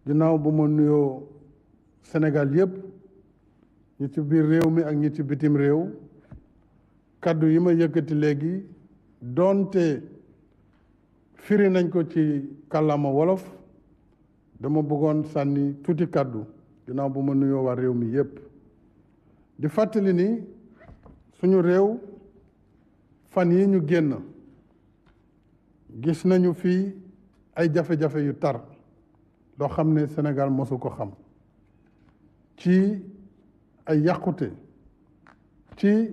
ginnaaw bu ma nuyoo Sénégal yépp ñi ci biir réew mi ak ñi ci bitim réew kaddu yi ma yëkkati léegi doonte firi nañ ko ci kàllaama wolof dama bëggoon sànni tuuti kaddu ginnaaw bu ma nuyoo waa réew mi yépp di fàttali ni suñu réew fan yi ñu génn gis nañu fii ay jafe-jafe yu tar loo xam ne Sénégal mosu ko xam ci ay yàqute ci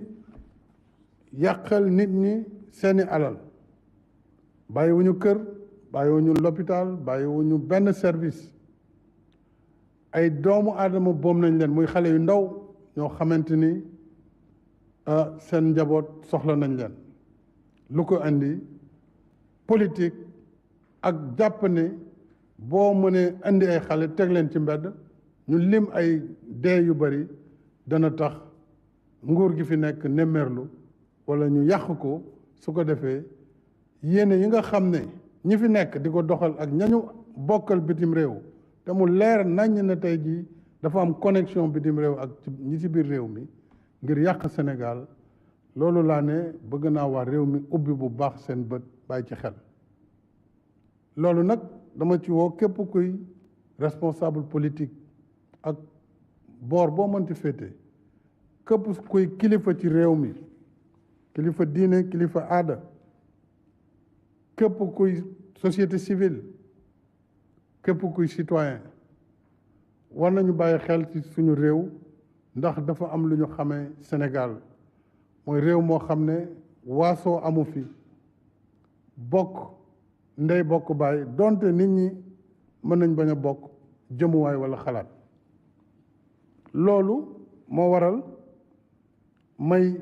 yàqal nit ñi seeni alal bàyyiwuñu kër bàyyiwuñu l'hôpital bàyyiwuñu benn service ay doomu aadama boom nañ leen muy xale yu ndaw ñoo xamante ni seen njaboot soxla nañ leen lu ko indi politique ak jàpp ne boo mënee indi ay xale teg leen ci mbedd ñu lim ay dee yu bari dana tax nguur gi fi nekk nemmeerlu walla ñu yàq ko su ko defee yéene yi nga xam ne ñi fi nekk di ko doxal ak ñañu bokkal bitim réew te mu leer naññ na tey jii dafa am connexion bitim réew ak ñi ci biir réew mi ngir yàq Sénégal loolu laa ne bëgg naa waa réew mi ubbi bu baax seen bët bàyyi ci xel loolu nag dama ci woo képp kuy responsable politique ak boor boo mënti féete képp kuy kilifa ci réew mi kilifa diine kilifa aada képp kuy société civile képp kuy citoyen war nañu bàyyi xel ci suñu réew ndax dafa am lu ñu xamee Sénégal mooy réew moo xam ne waasoo amu fi bokk ndey bokk baay donte nit ñi mën nañ bañ a bokk jëmuwaay walla xalaat loolu moo waral may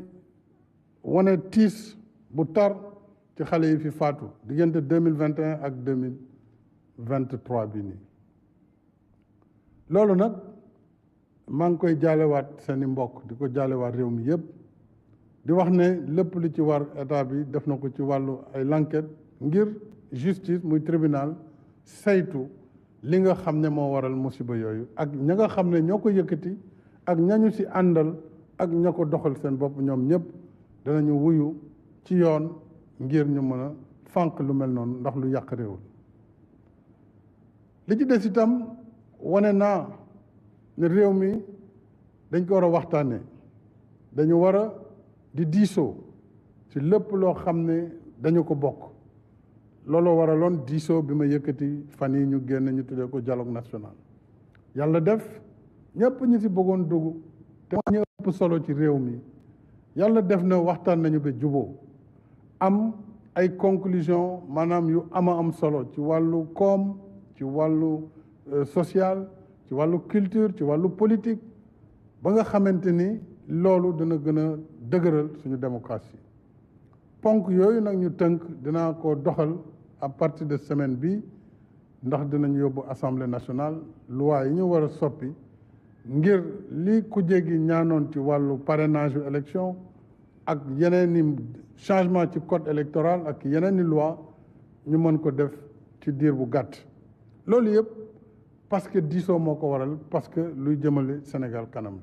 wane tiis bu tar ci xale yi fi faatu diggante 2021 ak 2023 bi nii loolu nag maa ngi koy jaalewaat seeni mbokk di ko jaalewaat réew mi yépp di wax ne lépp lu ci war état bi def na ko ci wàllu ay l'enquête ngir justice muy tribunal saytu li nga xam ne moo waral musiba yooyu ak ña nga xam ne ñoo ko yëkkati ak ñañu ci àndal ak ña ko doxal seen bopp ñoom ñëpp danañu wuyu ci yoon ngir ñu mën a fànq lu mel noonu ndax lu yàq réew li ci des itam wane naa ne réew mi dañ ko war a waxtaanee dañu war a di diisoo ci lépp loo xam ne dañu ko bokk looloo waraloon diisoo bi ma yëkkati fan yi ñu génn ñu tuddee ko dialogue national yàlla def ñëpp ñi ci bëggoon dugg te ñu ëpp solo ci réew mi yàlla def na waxtaan nañu ba juboo am ay conclusion maanaam yu am solo ci wàllu koom ci wàllu social ci wàllu culture ci wàllu politique ba nga xamante ni loolu dana gën a dëgëral suñu démocratie ponk yooyu nag ñu tënk dinaa ko doxal à partir de semaine bi ndax dinañ yóbbu assemblée nationale loi yi ñu war a soppi ngir li ku jéggi ñaanoon ci wàllu parrainage yu élection ak yeneen i changement ci code électoral ak yeneen i loi ñu mën ko def ci diir bu gàtt loolu yëpp parce que diisoo moo ko waral parce que luy jëmale Sénégal kanam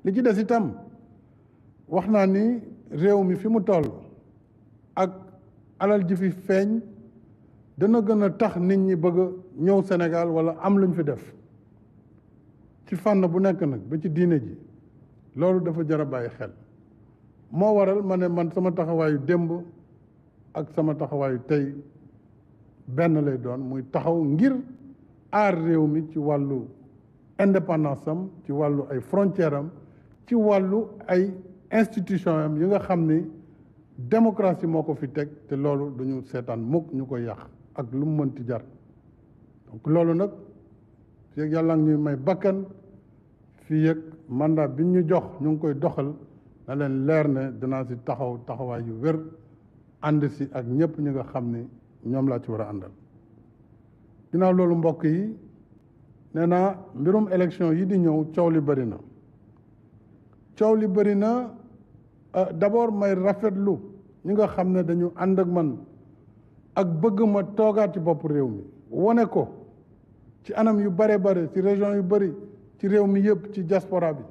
li ci des itam wax naa ni réew mi fi mu toll ak alal ji fi feeñ dana gën a tax nit ñi bëgg a ñëw Sénégal walla am luñ fi def ci fànn bu nekk nag ba ci diine ji loolu dafa jar a bàyyi xel moo waral ma ne man sama taxawaayu démb ak sama taxawaayu tey benn lay doon muy taxaw ngir aar réew mi ci wàllu indépendance am ci wàllu ay frontière am ci wàllu ay institution am yi nga xam ni démocratie moo ko fi teg te loolu duñu seetaan mukk ñu koy yàq ak lu mu mënti jar donc loolu nag fii ak yàlla ñuy may bakkan fii ak mandat bi ñu jox ñu ngi koy doxal na leen leer ne dinaa si taxaw taxawaay yu wér ànd si ak ñëpp ñi nga xam ni ñoom laa ci war a àndal ginnaaw loolu mbokk yi nee naa mbirum élection yi di ñëw coow li bëri na coow li bëri na d'abord may rafetlu ñi nga xam ne dañu ànd ak man ak bëgg ma toogaat ci bopp réew mi wane ko ci anam yu bare bare ci région yu bëri ci réew mi yëpp ci diaspora bi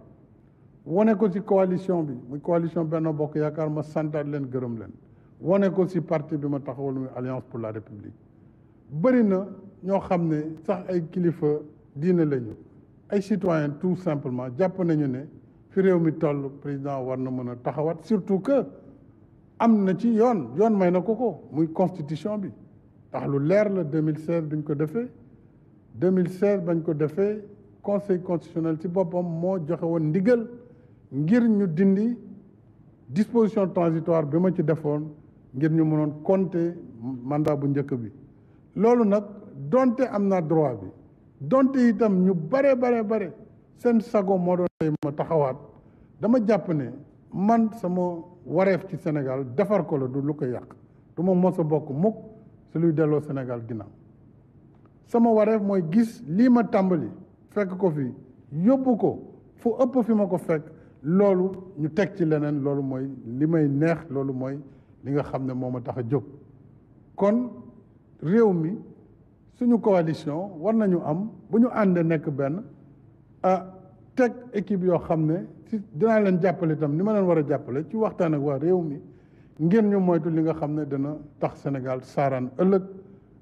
wane ko ci coalition bi muy coalition Benno Bokk Yaakaar ma santaat leen gërëm leen wane ko ci parti bi ma taxawal muy Alliance pour la République bëri na ñoo xam ne sax ay kilifa diine lañu ay citoyens tout simplement jàpp nañu ne fi réew mi toll président war na mën a taxawaat surtout que am na ci yoon may na ko muy constitution bi ndax lu leer la 2016 biñ ko defee 2016 bañ ko defee conseil constitutionnel ci boppam moo joxe woon ndigal ngir ñu dindi disposition transitoire bi ma ci defoon ngir ñu mënoon compter mandat bu njëkk bi loolu nag donte am naa droit bi donte itam ñu bare seen sago moo doon tey ma taxawaat dama jàpp ne man sama wareef ci Sénégal defar ko la du lu ko yàq du ma mos a bokk mukk su luy delloo Sénégal ginnaaw sama wareef mooy gis lii ma tàmbali fekk ko fi yóbbu ko fu ëpp fi ma ko fekk loolu ñu teg ci leneen loolu mooy li may neex loolu mooy li nga xam ne moo ma tax a jóg kon réew mi suñu coalition war nañu am bu ñu àndee nekk benn teg équipe yoo xam ne si dinaa leen jàppale itam ni ma leen war a jàppale ci waxtaan ak waa réew mi ngir ñu moytu li nga xam ne dana tax Sénégal saaraan ëllëg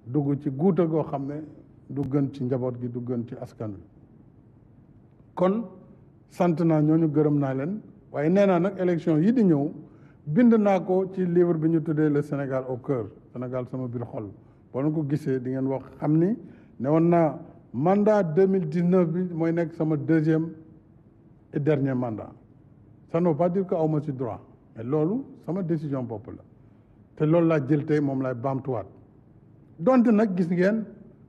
dugg ci guuta goo xam ne du gën ci njaboot gi du gën ci askan wi kon sant naa ñooñu gërëm naa leen waaye nee naa nag élection yi di ñëw bind naa ko ci livre bi ñu tuddee le Sénégal au cœur Sénégal sama biir xol boo leen ko gisee di ngeen wax xam ni ne woon naa mandat 2019 bi mooy nekk sama deuxième et dernier mandat ça ne veut pas dire que awma ci droit mais loolu sama décision bopp la te loolu laa jël tey moom laay baamtuwaat donte nag gis ngeen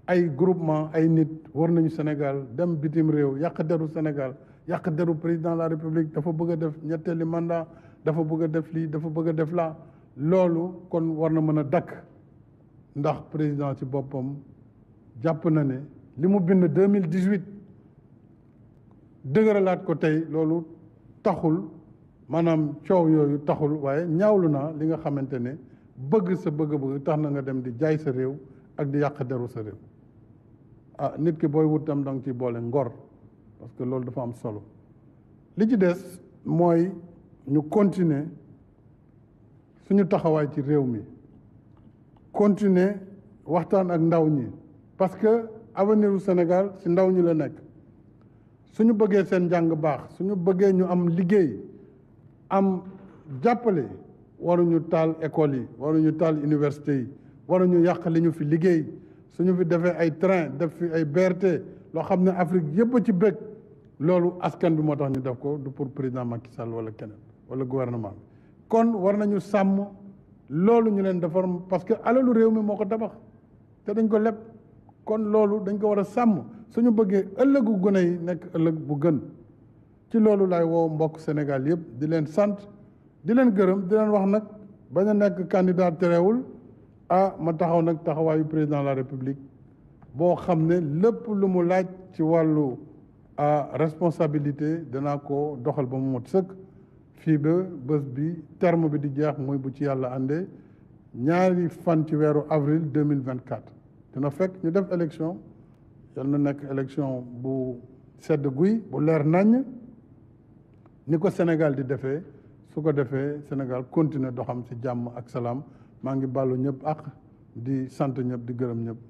ay groupement ay nit war nañu Sénégal dem bitim réew yàq deru Sénégal yàq deru président de la République dafa bëgg a def ñetteeli mandat dafa bëgg a def lii dafa bëgg a def laa loolu kon war na mën a dakk ndax président ci boppam jàpp na ne li mu bind 2018 dëgëralaat ko tey loolu taxul maanaam coow yooyu taxul waaye ñaawlu naa li nga xamante ne bëgg sa bëgg-bëgg tax na nga dem di jaay sa réew ak di yàq deru sa réew nit ki booy wut tam da nga ciy boole ngor parce que loolu dafa am solo li ci des mooy ñu continuer suñu taxawaay ci réew mi continuer waxtaan ak ndaw ñi parce que avenir u Sénégal ci ndaw ñi la nekk suñu bëggee seen njàng baax suñu bëggee ñu am liggéey am jàppale waruñu taal école yi waruñu taal université yi waruñu yàq li ñu fi liggéey suñu fi defee ay train def fi ay BRT loo xam ne Afrique yëpp a ci bëgg loolu askan bi moo tax ñu def ko du pour président Macky Sall wala keneen wala gouvernement bi kon war nañu sàmm loolu ñu leen defar parce que alalu réew mi moo ko tabax te dañ ko leb kon loolu dañ ko war a sàmm suñu bëggee ëllëgu gone yi nekk ëllëg bu gën ci loolu laay woo mbokk Sénégal yëpp di leen sant di leen gërëm di leen wax nag bañ a nekk candidat terewul ma taxaw nag taxawaayu président de la République boo xam ne lépp lu mu laaj ci wàllu responsabilité danaa ko doxal ba mu mot sëkk fii ba bés bi terme bi di jeex mooy bu ci yàlla àndee 2 fan ci weeru avril 2024 dina fekk ñu def élection yal na nekk élection bu sedd guy bu leer naññ ni ko Sénégal di defee su ko defee Sénégal continuer doxam ci jàmm ak salaam maa ngi bàllu ñëpp ak di sant ñëpp di gërëm ñëpp